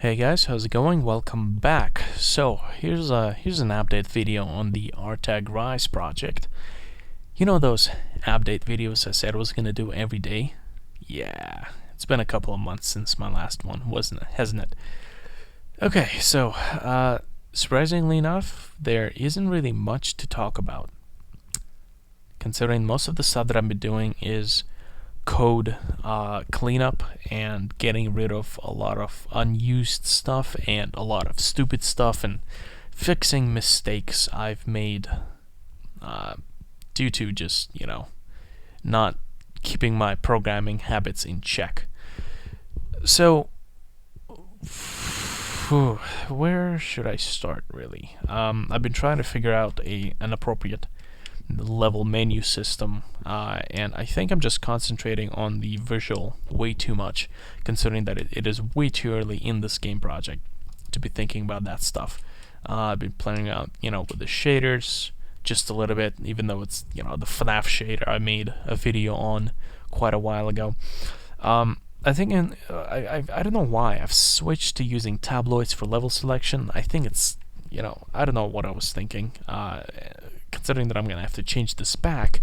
Hey guys, how's it going? Welcome back. So here's an update video on the Artag Rise project. You know those update videos I said I was gonna do every day? Yeah, it's been a couple of months since my last one, hasn't it? Okay, so surprisingly enough, there isn't really much to talk about, considering most of the stuff that I've been doing is code cleanup and getting rid of a lot of unused stuff and a lot of stupid stuff and fixing mistakes I've made due to just, not keeping my programming habits in check. So, where should I start, really? I've been trying to figure out an appropriate level menu system, and I think I'm just concentrating on the visual way too much, considering that it is way too early in this game project to be thinking about that stuff. I've been playing out, with the shaders just a little bit, even though it's, the FNAF shader I made a video on quite a while ago. I think I don't know why I've switched to using tabloids for level selection. I think it's, I don't know what I was thinking. Considering that I'm going to have to change this back,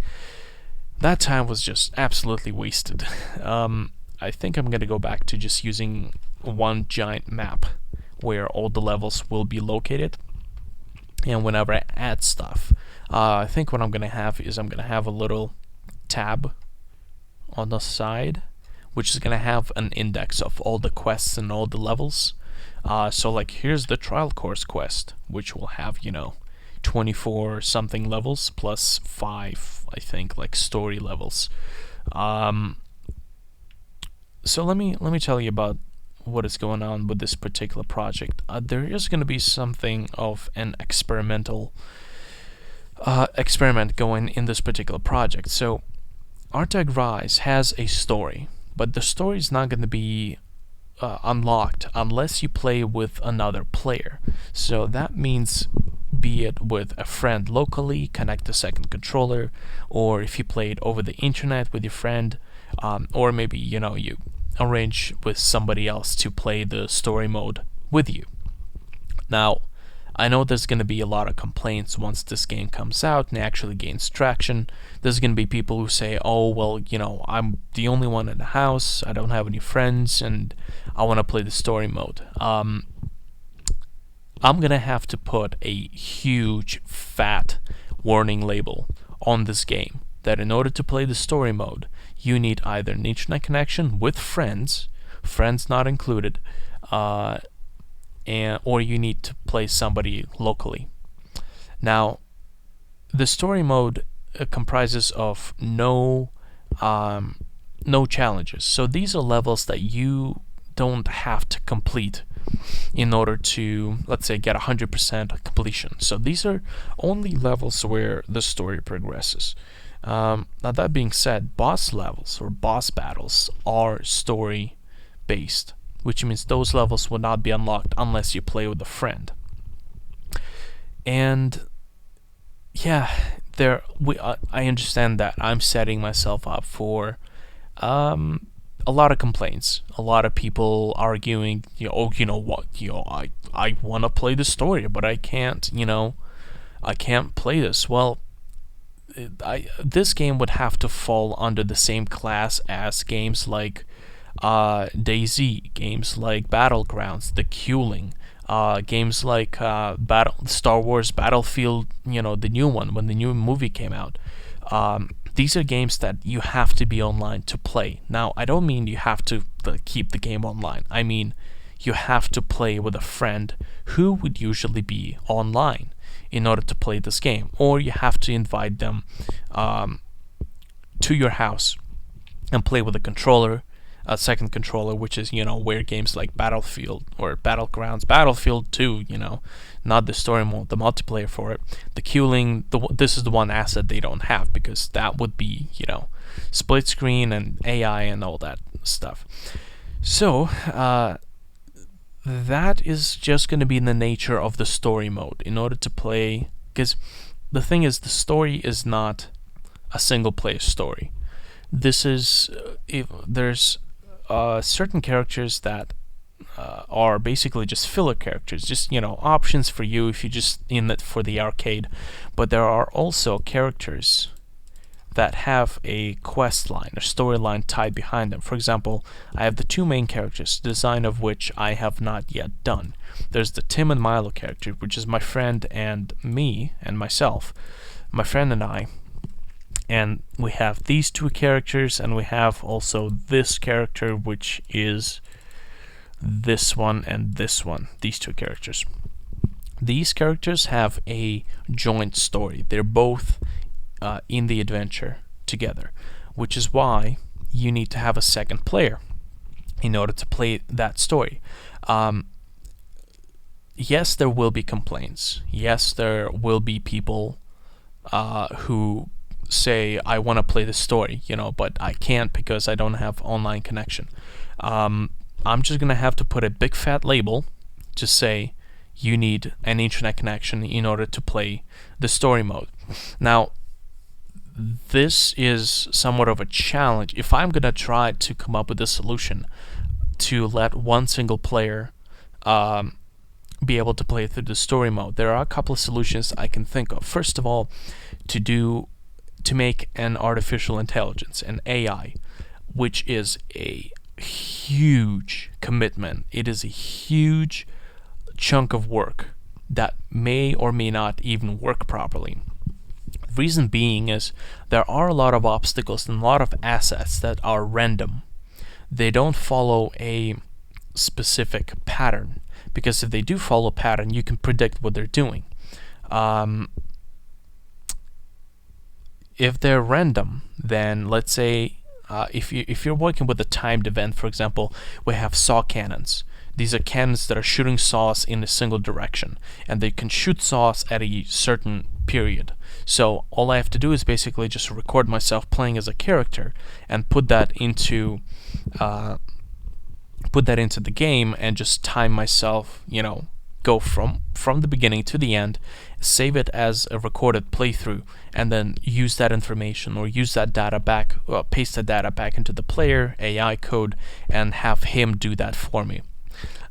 that time was just absolutely wasted. I think I'm going to go back to just using one giant map where all the levels will be located. And whenever I add stuff, I think what I'm going to have is I'm going to have a little tab on the side, which is going to have an index of all the quests and all the levels. So like here's the trial course quest, which will have, 24 something levels plus 5, I think, like story levels. So let me tell you about what is going on with this particular project. There is going to be something of an experimental experiment going in this particular project. So Artag Rise has a story, but the story is not going to be unlocked unless you play with another player. So that means be it with a friend locally, connect a second controller, or if you play it over the internet with your friend, or maybe you arrange with somebody else to play the story mode with you. Now, I know there's going to be a lot of complaints once this game comes out and actually gains traction. There's going to be people who say, oh, well, I'm the only one in the house, I don't have any friends, and I want to play the story mode. I'm going to have to put a huge, fat warning label on this game that in order to play the story mode, you need either an internet connection with friends not included, or you need to play somebody locally. Now, the story mode comprises of no challenges. So these are levels that you don't have to complete in order to, let's say, get 100% completion. So these are only levels where the story progresses. Now that being said, boss levels or boss battles are story based, which means those levels will not be unlocked unless you play with a friend. And yeah, I understand that I'm setting myself up for a lot of complaints, a lot of people arguing, I want to play the story, but I can't, I can't play this. Well, this game would have to fall under the same class as games like DayZ, games like Battlegrounds, The Queuing, games like Star Wars Battlefield, the new one when the new movie came out. These are games that you have to be online to play. Now, I don't mean you have to keep the game online. I mean you have to play with a friend who would usually be online in order to play this game, or you have to invite them to your house and play with a controller, a second controller, which is where games like Battlefield or Battlegrounds, Battlefield 2, not the story mode, the multiplayer for it, the queuing, this is the one asset they don't have, because that would be split screen and AI and all that stuff. So that is just going to be in the nature of the story mode in order to play, because the thing is, the story is not a single player story. This is there's certain characters that are basically just filler characters, just options for you if you're just in it for the arcade. But there are also characters that have a quest line or storyline tied behind them. For example, I have the two main characters, the design of which I have not yet done. There's the Tim and Milo character, which is my friend and me and myself, my friend and I. And we have these two characters, and we have also this character, which is this one and this one, these two characters. These characters have a joint story. They're both in the adventure together, which is why you need to have a second player in order to play that story. Yes, there will be complaints. Yes, there will be people who say, I want to play this story, but I can't because I don't have online connection. I'm just going to have to put a big fat label to say you need an internet connection in order to play the story mode. Now, this is somewhat of a challenge. If I'm going to try to come up with a solution to let one single player be able to play through the story mode, there are a couple of solutions I can think of. First of all, to make an artificial intelligence, an AI, which is a huge commitment. It is a huge chunk of work that may or may not even work properly. Reason being is there are a lot of obstacles and a lot of assets that are random. They don't follow a specific pattern, because if they do follow a pattern, you can predict what they're doing. If they're random, then let's say if you're working with a timed event, for example, we have saw cannons. These are cannons that are shooting saws in a single direction, and they can shoot saws at a certain period. So all I have to do is basically just record myself playing as a character and put that into the game, and just time myself, go from the beginning to the end, save it as a recorded playthrough, and then use that information or use that data back, paste the data back into the player AI code, and have him do that for me.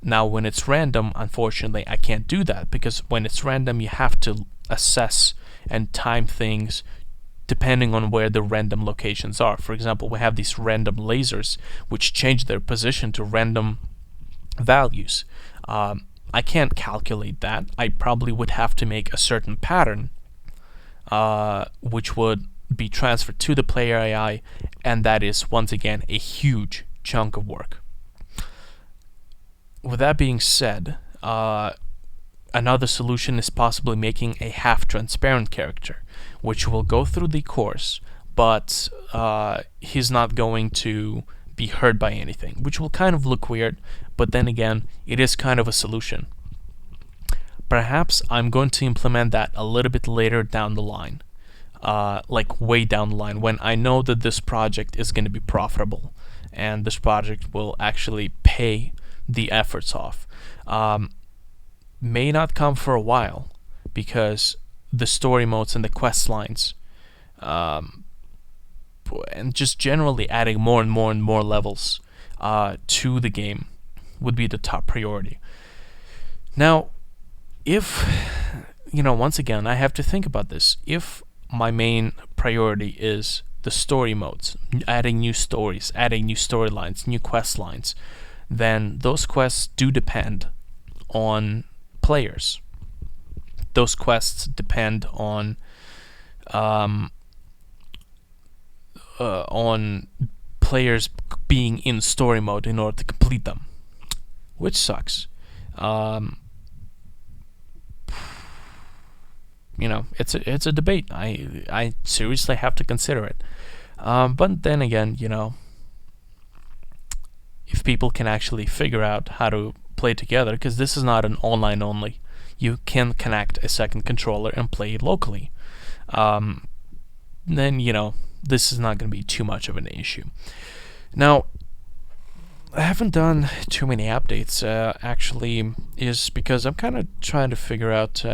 Now, when it's random, unfortunately, I can't do that, because when it's random, you have to assess and time things depending on where the random locations are. For example, we have these random lasers which change their position to random values. I can't calculate that. I probably would have to make a certain pattern which would be transferred to the player AI, and that is, once again, a huge chunk of work. With that being said, another solution is possibly making a half-transparent character, which will go through the course, but he's not going to be hurt by anything, which will kind of look weird, but then again, it is kind of a solution. Perhaps I'm going to implement that a little bit later down the line, like way down the line, when I know that this project is going to be profitable, and this project will actually pay the efforts off. May not come for a while, because the story modes and the quest lines, and just generally adding more and more and more levels to the game would be the top priority. Now, if, once again, I have to think about this. If my main priority is the story modes, adding new stories, adding new storylines, new quest lines, then those quests do depend on players. Those quests depend on players being in story mode in order to complete them, which sucks. It's a debate. I seriously have to consider it. But then again, if people can actually figure out how to play together, because this is not an online only, you can connect a second controller and play locally, then this is not going to be too much of an issue. Now, I haven't done too many updates, actually, is because I'm kind of trying to figure out.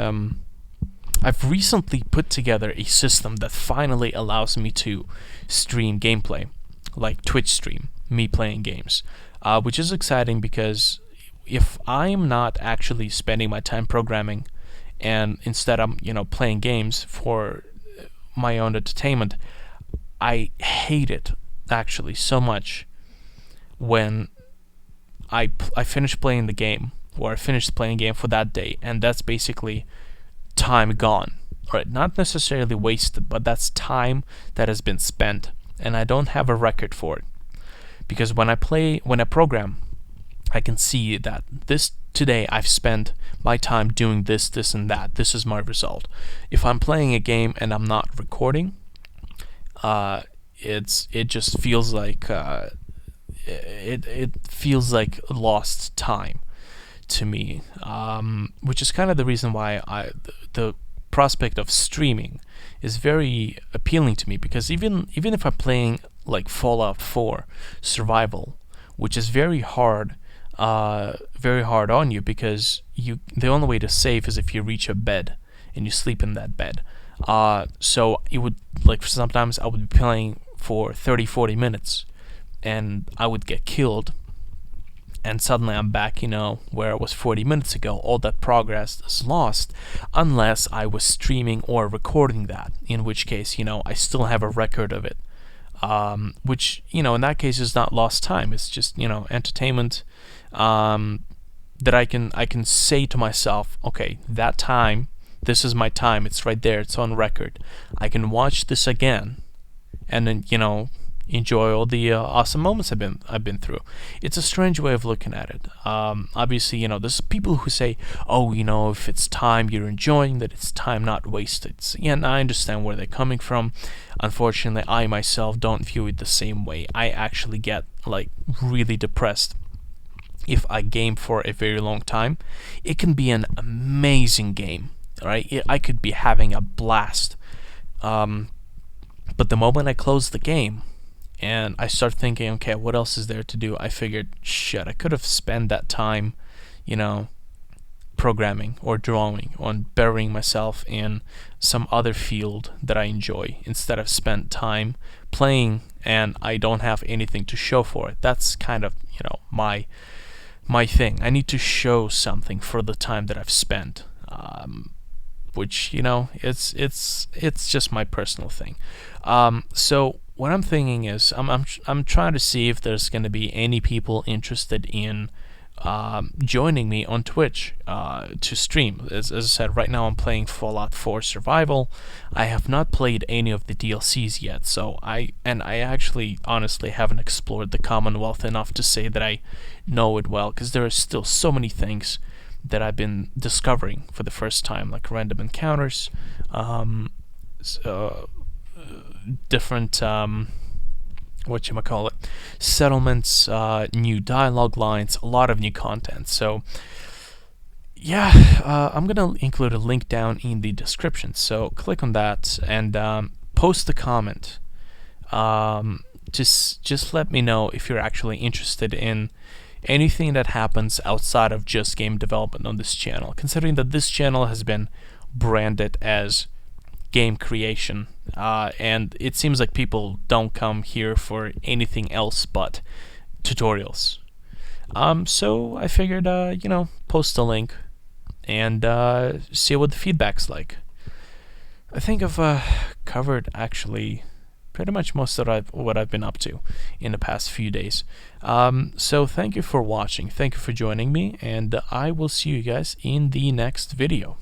I've recently put together a system that finally allows me to stream gameplay, like Twitch stream, me playing games, which is exciting because if I'm not actually spending my time programming, and instead I'm playing games for my own entertainment, I hate it actually so much when I finish playing the game, or I finished playing a game for that day, and that's basically time gone. Right? Not necessarily wasted, but that's time that has been spent, and I don't have a record for it. Because when I program, I can see that today I've spent my time doing this, this, and that. This is my result. If I'm playing a game and I'm not recording, it just feels like it feels like lost time to me, which is kind of the reason why the prospect of streaming is very appealing to me, because even if I'm playing like Fallout 4 Survival, which is very hard on you, because the only way to save is if you reach a bed and you sleep in that bed. So it would, like, sometimes I would be playing for 30-40 minutes and I would get killed, and suddenly I'm back, where I was 40 minutes ago. All that progress is lost unless I was streaming or recording that, in which case, I still have a record of it. Which, in that case is not lost time. It's just, entertainment, that I can say to myself, okay, that time, this is my time. It's right there. It's on record. I can watch this again, and then, enjoy all the awesome moments I've been through. It's a strange way of looking at it. Obviously, there's people who say, oh, if it's time you're enjoying, that it's time not wasted. And I understand where they're coming from. Unfortunately, I myself don't view it the same way. I actually get like really depressed if I game for a very long time. It can be an amazing game, right? I could be having a blast, but the moment I close the game and I start thinking, okay, what else is there to do? I figured, shit, I could have spent that time, programming or drawing, on burying myself in some other field that I enjoy, instead of spent time playing and I don't have anything to show for it. That's kind of, my thing. I need to show something for the time that I've spent, which, it's just my personal thing. So what I'm thinking is, I'm trying to see if there's going to be any people interested in joining me on Twitch to stream. As I said, right now I'm playing Fallout 4 Survival. I have not played any of the DLCs yet, so I actually honestly haven't explored the Commonwealth enough to say that I know it well, because there are still so many things that I've been discovering for the first time, like random encounters, different settlements, new dialogue lines, a lot of new content. So yeah, I'm gonna include a link down in the description, so click on that and post a comment. Just let me know if you're actually interested in anything that happens outside of just game development on this channel, considering that this channel has been branded as game creation, and it seems like people don't come here for anything else but tutorials. So I figured, post a link and see what the feedback's like. I think I've covered actually pretty much most of what I've been up to in the past few days. So thank you for watching, thank you for joining me, and I will see you guys in the next video.